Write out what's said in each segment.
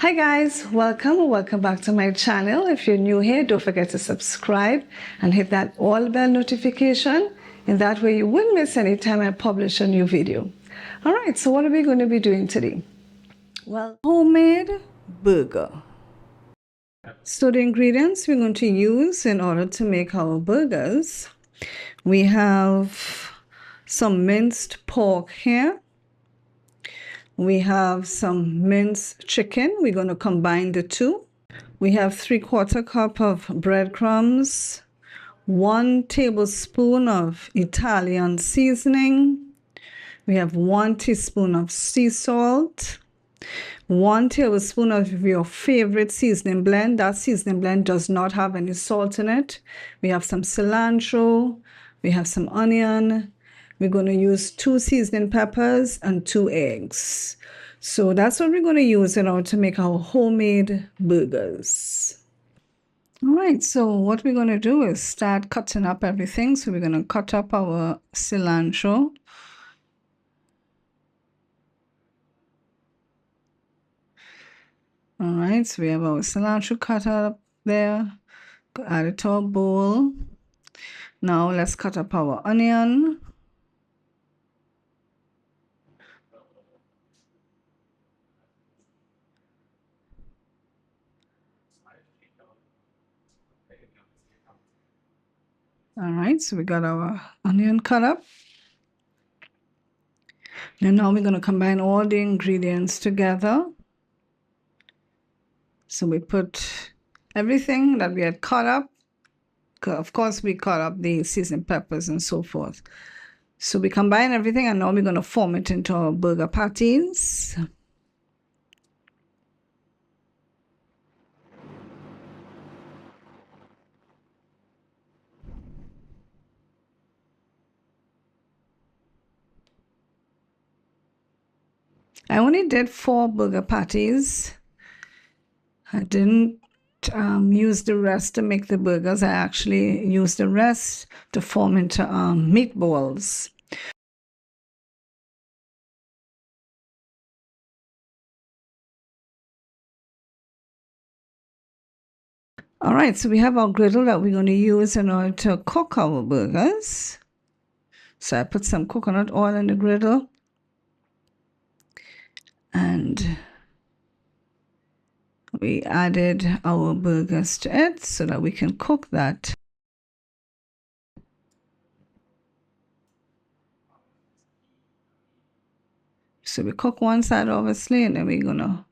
Hi guys, welcome back to my channel. If you're new here, don't forget to subscribe and hit that all bell notification. In that way you won't miss any time I publish a new video. All right, so what are we going to be doing today? Well, homemade burger. So the ingredients we're going to use in order to make our burgers, we have some minced pork here. We have some minced chicken. We're going to combine the two. We have 3/4 cup of breadcrumbs, 1 tablespoon of Italian seasoning. We have 1 teaspoon of sea salt, 1 tablespoon of your favorite seasoning blend. That seasoning blend does not have any salt in it. We have some cilantro. We have some onion. We're going to use 2 seasoning peppers and 2 eggs. So that's what we're going to use in order to make our homemade burgers. All right, so what we're going to do is start cutting up everything. So we're going to cut up our cilantro. All right, so we have our cilantro cut up there. Add it to our bowl. Now let's cut up our onion. All right, so we got our onion cut up. And now we're going to combine all the ingredients together. So we put everything that we had cut up. Of course, we cut up the seasoned peppers and so forth. So we combine everything, and now we're going to form it into our burger patties. I only did 4 burger patties. I didn't use the rest to make the burgers. I actually used the rest to form into meatballs. All right, so we have our griddle that we're going to use in order to cook our burgers. So I put some coconut oil in the griddle. And we added our burgers to it so that we can cook that. So we cook one side, obviously, and then we're going to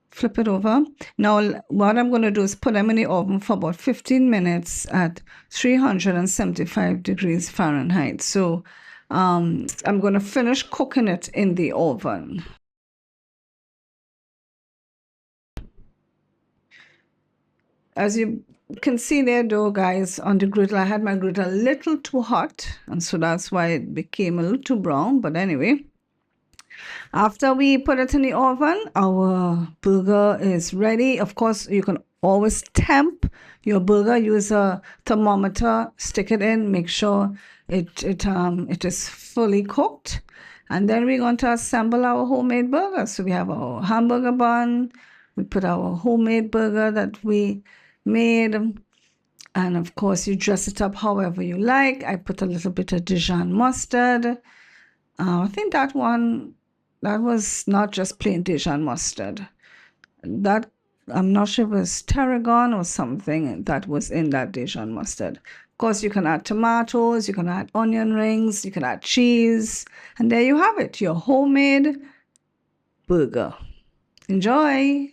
flip it over. Now, what I'm going to do is put them in the oven for about 15 minutes at 375 degrees Fahrenheit. So I'm going to finish cooking it in the oven. As you can see there though, guys, on the griddle, I had my griddle a little too hot, and so that's why it became a little too brown. But anyway, after we put it in the oven, our burger is ready. Of course, you can always temp your burger. Use a thermometer, stick it in, make sure it is fully cooked. And then we're going to assemble our homemade burger. So we have our hamburger bun. We put our homemade burger that we made, and of course you dress it up however you like. I put a little bit of Dijon mustard. I think that was not just plain Dijon mustard. That, I'm not sure if it was tarragon or something that was in that Dijon mustard. Of course, you can add tomatoes, you can add onion rings, you can add cheese, and there you have it, your homemade burger. Enjoy!